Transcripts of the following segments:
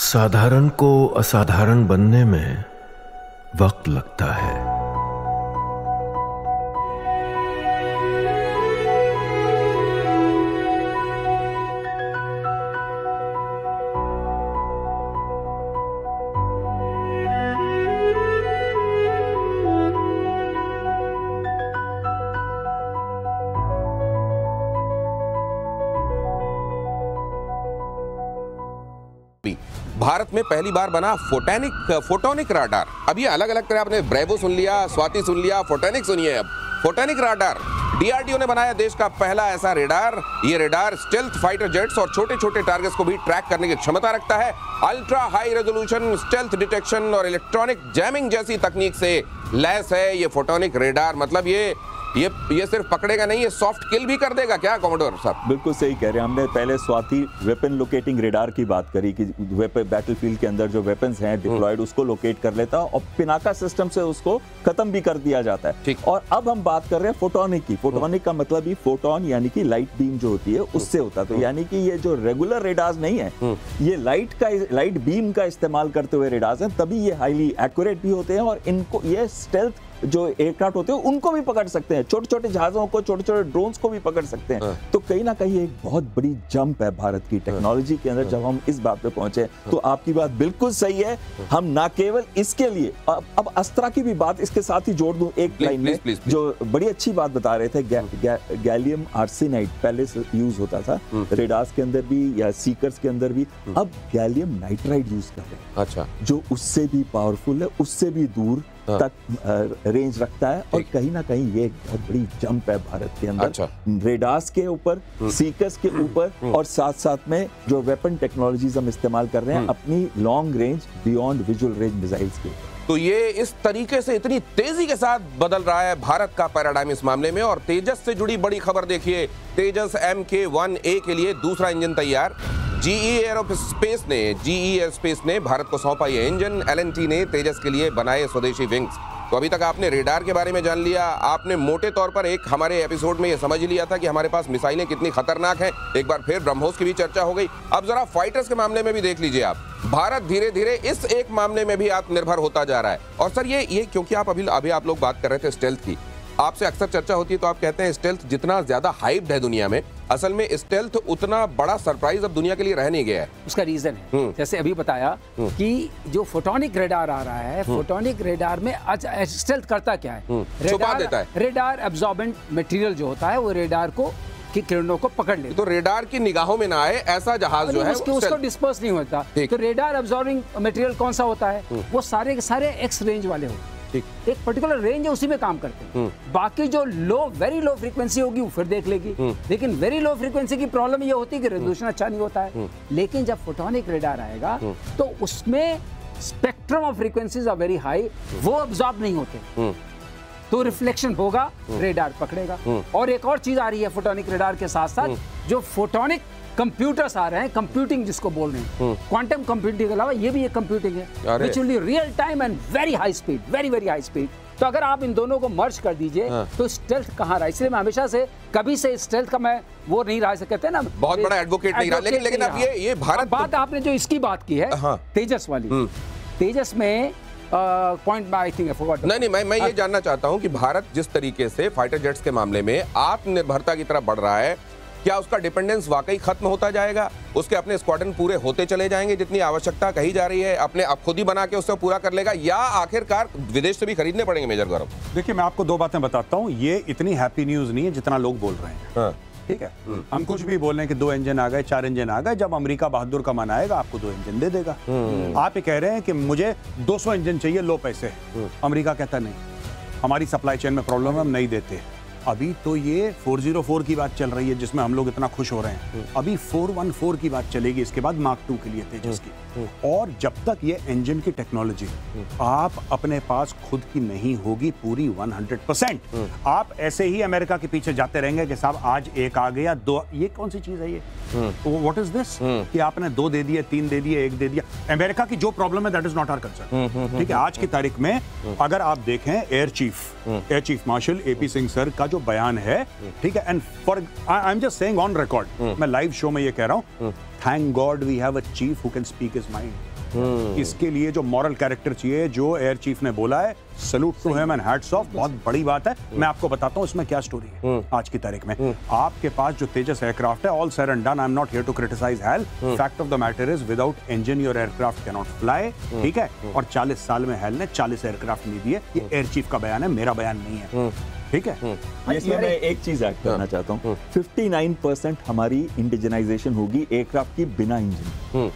साधारण को असाधारण बनने में वक्त लगता है। भारत में पहली बार बना फोटोनिक राडार। अब ये अलग अलग तरह, आपने ब्रेवो सुन लिया, स्वाति सुन लिया, फोटोनिक सुनिए। अब फोटोनिक राडार डीआरडीओ ने बनाया देश का पहला ऐसा रेडार। ये रेडार स्टेल्थ फाइटर जेट्स और छोटे छोटे टारगेट्स को भी ट्रैक करने की क्षमता रखता है। Ultra high resolution stealth detection और इलेक्ट्रॉनिक जैमिंग जैसी तकनीक से लैस है ये फोटोनिक रेडार। मतलब ये सिर्फ पकड़ेगा नहीं, ये सॉफ्ट किल भी कर देगा क्या कॉमोडोर साहब? बिल्कुल सही कह रहे हैं। हमने पहले स्वाति वेपन लोकेटिंग रेडार की बात करी कि बैटलफील्ड के अंदर जो वेपन्स हैं डिप्लॉयड उसको लोकेट कर लेता और पिनाका सिस्टम से उसको खत्म भी कर दिया जाता है। और अब हम बात कर रहे हैं फोटोनिक की। फोटोनिक का मतलब ही फोटोन यानी कि लाइट बीम जो होती है उससे होता है। तो यानी कि ये जो रेगुलर रेडार्स नहीं है, ये लाइट बीम का इस्तेमाल करते हुए रेडार्स हैं, तभी ये हाईली एक्यूरेट भी होते हैं और इनको ये स्टेल्थ जो एयरक्राफ्ट होते हैं उनको भी पकड़ सकते हैं, छोटे छोटे जहाजों को, छोटे छोटे ड्रोन्स को भी पकड़ सकते हैं। तो कहीं ना कहीं एक बहुत बड़ी जंप है भारत की टेक्नोलॉजी के अंदर जब हम इस बात पे पहुंचे। तो आपकी बात बिल्कुल सही है। हम ना केवल इसके लिए, अब अस्त्रा की भी बात इसके साथ ही जोड़ दूं एक लाइन में, जो बड़ी अच्छी बात बता रहे थे। गैलियम आर्सेनाइड पहले से यूज होता था रेडार्स के अंदर भी या सीकर्स के अंदर भी, अब गैलियम नाइट्राइड यूज कर रहे हैं। अच्छा, जो उससे भी पावरफुल है, उससे भी दूर तक रेंज रखता है और कहीं ना कहीं ये बहुत बड़ी जंप है भारत के अंदर। अच्छा। रेडार्स के ऊपर, सीकर्स के ऊपर और साथ साथ में जो वेपन टेक्नोलॉजीज हम इस्तेमाल कर रहे हैं अपनी long range beyond visual range missiles के। तो ये इस तरीके से इतनी तेजी के साथ बदल रहा है भारत का पैराडाइम इस मामले में। और तेजस से जुड़ी बड़ी खबर देखिए, तेजस MK-1A के लिए दूसरा इंजन तैयार। GE एयरोस्पेस ने भारत को सौंपा ये इंजन। L&T ने तेजस के लिए बनाए स्वदेशी विंग्स। तो अभी तक आपने रेडार के बारे में जान लिया, आपने मोटे तौर पर एक हमारे एपिसोड में ये समझ लिया था कि हमारे पास मिसाइलें कितनी खतरनाक हैं। एक बार फिर ब्रह्मोस की भी चर्चा हो गई। अब जरा फाइटर्स के मामले में भी देख लीजिए आप। भारत धीरे धीरे इस एक मामले में भी आत्मनिर्भर होता जा रहा है। और सर ये क्योंकि अभी आप लोग बात कर रहे थे स्टेल्थ की, आपसे अक्सर चर्चा होती है तो आप कहते हैं स्टेल्थ जितना ज्यादा हाइप्ड है दुनिया में, असल में स्टेल्थ उतना बड़ा सरप्राइज अब दुनिया के लिए रह नहीं गया है। उसका रीजन है, जैसे अभी बताया कि जो फोटोनिक रेडार आ रहा है, फोटोनिक रेडार में स्टेल्थ करता क्या है? छुपा देता है। रेडार एब्जॉर्बेंट मटेरियल जो होता है वो रेडार को की किरणों को पकड़ लेता है। तो रेडार की निगाहों में ना आए ऐसा जहाज जो है उसको डिस्पर्स नहीं होता। तो रेडार एब्जॉर्बिंग मटेरियल कौन सा होता है? वो सारे के सारे एक्स रेंज वाले होते हैं। एक पर्टिकुलर रेंज है, उसी में काम करते हैं। बाकी जो वेरी लो फ्रीक्वेंसी होगी वो फिर देख लेगी। लेकिन वेरी लो फ्रीक्वेंसी की प्रॉब्लम ये होती है कि रेजोल्यूशन अच्छा नहीं होता है। लेकिन जब फोटोनिक रेडार आएगा तो उसमें spectrum of frequencies are very high, वो अब्सॉर्ब नहीं होते, तो रिफ्लेक्शन होगा, रेडार पकड़ेगा। और एक और चीज आ रही है फोटोनिक रेडार के साथ साथ, जो फोटोनिक कंप्यूटर्स आ रहे हैं, कंप्यूटिंग जिसको बोल रहे हैं, क्वांटम कंप्यूटिंग के अलावा ये भी एक कंप्यूटिंग है which will be real time and very high speed, very high speed. तो अगर आप इन दोनों को मर्ज कर दीजिए तो स्टेल्थ कहाँ रहा? इसलिए मैं हमेशा से कभी से स्टेल्थ का मैं वो नहीं रहा, कहते हैं ना, बहुत बड़ा एडवोकेट नहीं रहा। लेकिन अब ये भारत बात आपने जो इसकी बात की है तेजस वाली, तेजस में पॉइंट आई थिंक नहीं, मैं ये जानना चाहता हूं कि भारत जिस तरीके से फाइटर जेट्स के मामले में आत्मनिर्भरता की तरफ बढ़ रहा है, क्या उसका डिपेंडेंस वाकई खत्म होता जाएगा? उसके अपने स्क्वाड्रन पूरे होते चले जाएंगे जितनी आवश्यकता कही जा रही है, अपने अब खुद ही बना के उससे पूरा कर लेगा, या आखिरकार विदेश से भी खरीदने पड़ेंगे? मेजर गौरव, देखिए मैं आपको दो बातें बताता हूँ। ये इतनी हैप्पी न्यूज नहीं है जितना लोग बोल रहे हैं। ठीक है, हम कुछ भी बोल रहे हैं कि 2 इंजन आ गए, 4 इंजन आ गए, जब अमेरिका बहादुर का मन आएगा आपको 2 इंजन दे देगा। आप ये कह रहे हैं कि मुझे 200 इंजन चाहिए, लो पैसे। अमेरिका कहता नहीं, हमारी सप्लाई चेन में प्रॉब्लम है, हम नहीं देते। अभी तो ये 404 की बात चल रही है जिसमें हम लोग इतना खुश हो रहे हैं। अभी 414 की बात चलेगी इसके बाद मार्क 2 के लिए तेजस की। और जब तक ये इंजन की टेक्नोलॉजी आप अपने पास खुद की नहीं होगी पूरी 100%, आप ऐसे ही अमेरिका के पीछे जाते रहेंगे कि साहब आज एक आ गया, 2, ये कौन सी चीज है ये? व्हाट इज दिस कि आपने 2 दे दिए, 3 दे दिए, 1 दे दिया। अमेरिका की जो प्रॉब्लम है that is not our concern. ठीक है, आज की तारीख में अगर आप देखें air chief marshal AP Singh sir का जो बयान है, ठीक है, and for I am just saying on record, मैं लाइव शो में ये कह रहा हूं, thank God we have a chief who can speak his mind. है। इसके लिए जो मॉरल कैरेक्टर चाहिए, जो एयर चीफ ने बोला है, salute to him and hats off, बहुत बड़ी बात है। मैं आपको बताता हूं इसमें क्या स्टोरी है आज की तारीख में। आपके पास जो तेजस एयरक्राफ्ट है, all said and done, I am not here to criticise hell, fact of the matter is without engine your aircraft can not fly, ठीक है। और 40 साल में हेल ने 40 एयरक्राफ्ट नहीं दिए। ये एयर चीफ का बयान है, मेरा बयान नहीं है, ठीक है। इसमें मैं एक चीज ऐड करना चाहता हूँ, 59% हमारी इंडिजनाइजेशन होगी एयरक्राफ्ट की बिना इंजन।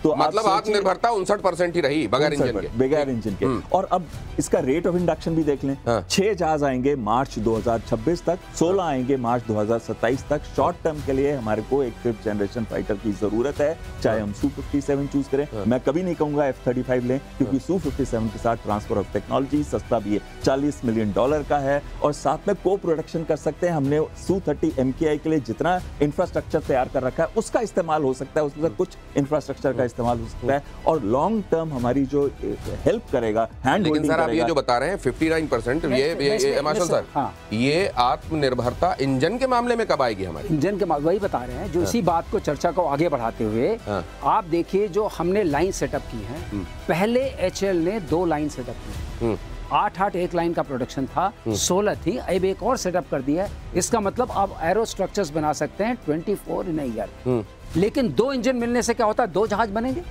तो मतलब आत्मनिर्भरता 59% ही रही बगैर इंजन के। बगैर इंजन के। और अब इसका रेट ऑफ इंडक्शन भी देख लें। 6 जहाज आएंगे मार्च 2026 तक, 16 आएंगे मार्च 2027 तक। शॉर्ट टर्म के लिए हमारे को एक 5th जनरेशन फाइटर की जरूरत है, चाहे हम Su-57 चूज करें। मैं कभी नहीं कहूंगा F-35 लें, क्योंकि Su-57 के साथ ट्रांसफर ऑफ टेक्नोलॉजी सस्ता भी है, $40 मिलियन का है, और साथ में को प्रोडक्शन कर सकते हैं। हमने Su-30 MKI के लिए जितना इंफ्रास्ट्रक्चर तैयार कर रखा है उसका इस्तेमाल हो सकता है, उसमें कुछ इंफ्रास्ट्रक्चर का इस्तेमाल हो सकता है, और लॉन्ग टर्म हमारी जो हेल्प करेगा, हैंड होल्डिंग करेगा। आप ये जो बता रहे हैं 59%, ये मार्शल सर, ये आत्मनिर्भरता इंजन के मामले में कब आएगी हमारी? इंजन के वही बता रहे हैं, जो इसी बात को चर्चा को आगे बढ़ाते हुए आप देखिए जो हमने लाइन सेटअप की है। पहले HAL ने 2 लाइन सेटअप की, 8 एक लाइन का प्रोडक्शन था, 16 थी, अब एक और सेटअप कर दिया है। इसका मतलब आप एरो स्ट्रक्चर्स बना सकते हैं 24 इन अ ईयर। लेकिन 2 इंजन मिलने से क्या होता है? 2 जहाज बनेंगे।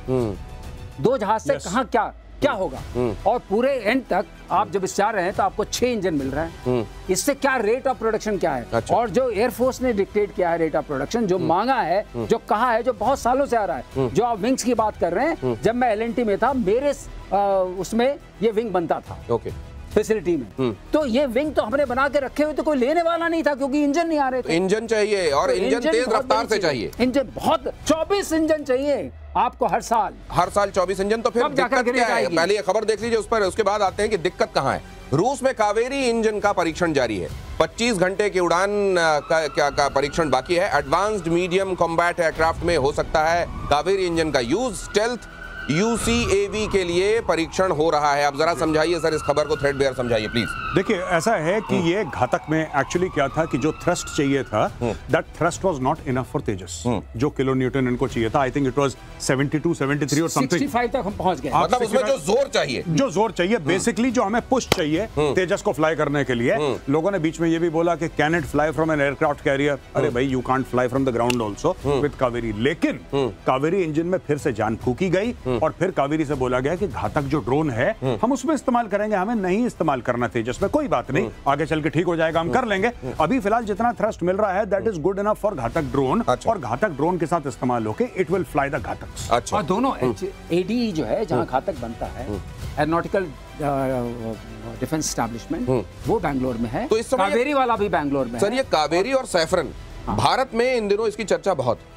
2 जहाज से कहाँ क्या होगा? और पूरे एंड तक आप जब इस जा रहे हैं तो आपको 6 इंजन मिल रहा है। इससे क्या रेट ऑफ प्रोडक्शन क्या है? अच्छा। और जो एयरफोर्स ने डिक्टेट किया है रेट ऑफ प्रोडक्शन, जो मांगा है, जो कहा है, जो बहुत सालों से आ रहा है, जो आप विंग्स की बात कर रहे हैं, जब मैं LNT में था, मेरे उसमें ये विंग बनता था। ओके, फैसिलिटी में। तो ये विंग तो हमने बना के रखे हुए, तो कोई लेने वाला नहीं था, क्योंकि इंजन नहीं आ रहे थे। इंजन चाहिए, और तो इंजन तेज रफ्तार से चाहिए। इंजन बहुत 24 इंजन चाहिए आपको हर साल 24 इंजन। तो फिर दिक्कत क्या है? पहले ये खबर देख लीजिए, उस पर उसके बाद आते हैं कि दिक्कत कहाँ है। रूस में कावेरी इंजन का परीक्षण जारी है। 25 घंटे की उड़ान का परीक्षण बाकी है। एडवांस्ड मीडियम कॉम्बैट एयरक्राफ्ट में हो सकता है कावेरी इंजन का यूज। स्टेल्थ UCAV के लिए परीक्षण हो रहा है। अब जरा समझाइए सर इस खबर को, थ्रेडबेयर समझाइए प्लीज। देखिए, ऐसा है कि ये घातक में एक्चुअली क्या था कि जो थ्रस्ट चाहिए था, that thrust was not enough for Tejas. जो किलो न्यूटन इनको चाहिए था, आई थिंक इट वाज 72, 73 और समथिंग, 65 तक हम पहुंच गए। मतलब उसमें जो जोर चाहिए, बेसिकली जो हमें पुश चाहिए तेजस को फ्लाई करने के लिए। लोगों ने बीच में ये भी बोला कि can it fly from an aircraft carrier? अरे भाई, you can't fly from the ground also with Kaveri. लेकिन कावेरी इंजन में फिर से जान फूकी गई, और फिर कावेरी से बोला गया कि घातक जो ड्रोन है हम उसमें इस्तेमाल करेंगे, हमें नहीं इस्तेमाल करना तेजस में। कोई बात नहीं, आगे चल के ठीक हो जाएगा, हम कर लेंगे। अभी फिलहाल जितना थ्रस्ट मिल रहा है, that is good enough for घातक ड्रोन। और घातक ड्रोन के साथ इस्तेमाल होके इट विल फ्लाई द घातक। अच्छा, और दोनों ADE जो है, जहां घातक बनता है, एरोनॉटिकल डिफेंस एस्टैब्लिशमेंट, वो बैंगलोर में है। तो कावेरी वाला भी बैंगलोर में है। सर, ये कावेरी और सैफरन भारत में इन दिनों इसकी चर्चा बहुत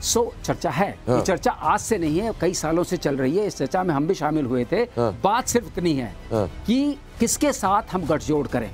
चर्चा है। ये चर्चा आज से नहीं है, कई सालों से चल रही है। इस चर्चा में हम भी शामिल हुए थे। बात सिर्फ इतनी है कि किसके साथ हम गठजोड़ करें,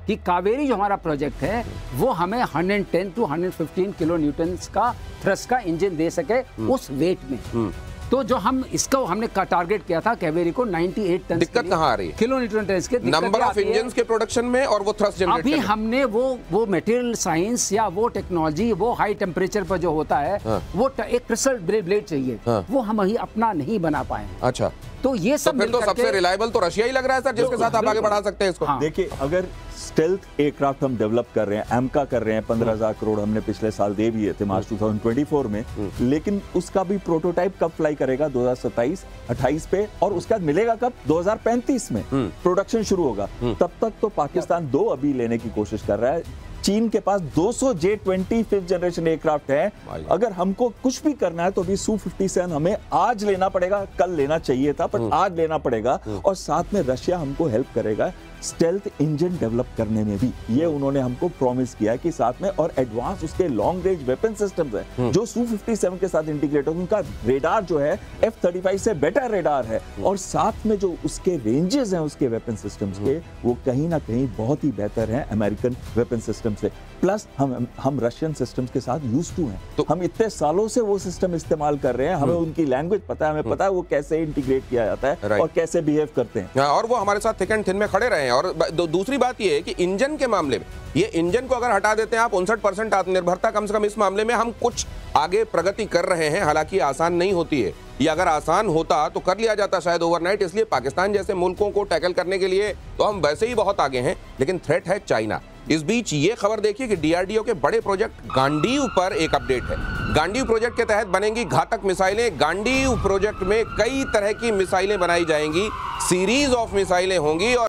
कि कावेरी जो हमारा प्रोजेक्ट है वो हमें 110 to 115 किलो न्यूटन का थ्रस्ट का इंजन दे सके उस वेट में। तो जो हम इसको हमने टारगेट किया था कावेरी को 98 टन। दिक्कत कहाँ आ रही है? किलो न्यूटन टन के नंबर ऑफ इंजन्स के प्रोडक्शन में, और वो थ्रस्ट जनरेट अभी हमने वो मटेरियल साइंस या वो टेक्नोलॉजी, वो हाई टेम्परेचर पर जो होता है, वो एक क्रिस्टल ब्लेड चाहिए, वो हम अभी अपना नहीं बना पाए। अच्छा, तो ये सब फिर तो सबसे रिलायबल तो रशिया ही लग रहा है सर, जिसके साथ आप आगे बढ़ा सकते हैं इसको। देखिए, अगर स्टेल्थ एयरक्राफ्ट हम डेवलप कर रहे हैं, एमका कर रहे हैं, 15,000 करोड़ हमने पिछले साल दे दिए थे मार्च 2024 में, लेकिन उसका भी प्रोटोटाइप कब फ्लाई करेगा? 2027-28 पे, और उसका मिलेगा कब? 2035 में प्रोडक्शन शुरू होगा। तब तक तो पाकिस्तान 2 अभी लेने की कोशिश कर रहा है। चीन के पास 200 J-20 5th जनरेशन एयरक्राफ्ट है। अगर हमको कुछ भी करना है तो अभी Su-57 हमें आज लेना पड़ेगा, कल लेना चाहिए था पर आज लेना पड़ेगा। और साथ में रशिया हमको हेल्प करेगा स्टेल्थ इंजन डेवलप करने में भी, ये उन्होंने हमको प्रॉमिस किया कि साथ में, और एडवांस उसके लॉन्ग रेंज वेपन सिस्टम्स है जो Su-57 के साथ इंटीग्रेट होगा। उनका रेडार जो है F-35 से बेटर रेडार है, और साथ में जो उसके रेंजेस हैं उसके वेपन सिस्टम्स के, वो कहीं ना कहीं बहुत ही बेहतर हैं अमेरिकन वेपन सिस्टम सिस्टम से, प्लस हम रशियन सिस्टम्स के साथ यूज्ड टू हैं, तो हम इतने सालों से वो सिस्टम इस्तेमाल कर रहे हैं, हमें उनकी लैंग्वेज पता है, हमें पता है वो कैसे इंटीग्रेट किया जाता है और कैसे बिहेव करते हैं, और वो हमारे साथ थिक एंड थिन में खड़े रहे हैं। और दूसरी बात ये है कि इंजन के मामले में, ये इंजन को अगर हटा देते हैं आप, 59% आत्मनिर्भरता, कम से कम इस मामले में हम कुछ आगे प्रगति कर रहे हैं। हालांकि आसान नहीं होती है, ये अगर आसान होता तो कर लिया जाता शायद ओवरनाइट। इसलिए पाकिस्तान जैसे मुल्कों को टैकल करने के लिए तो हम वैसे ही बहुत आगे हैं, लेकिन थ्रेट है चाइना। इस बीच ये खबर देखिए कि डीआरडीओ के बड़े प्रोजेक्ट गांडीव पर एक अपडेट है। गांडीव प्रोजेक्ट के तहत बनेंगी घातक मिसाइलें। गांडीव प्रोजेक्ट में कई तरह की मिसाइलें बनाई जाएंगी, सीरीज ऑफ मिसाइलें होंगी और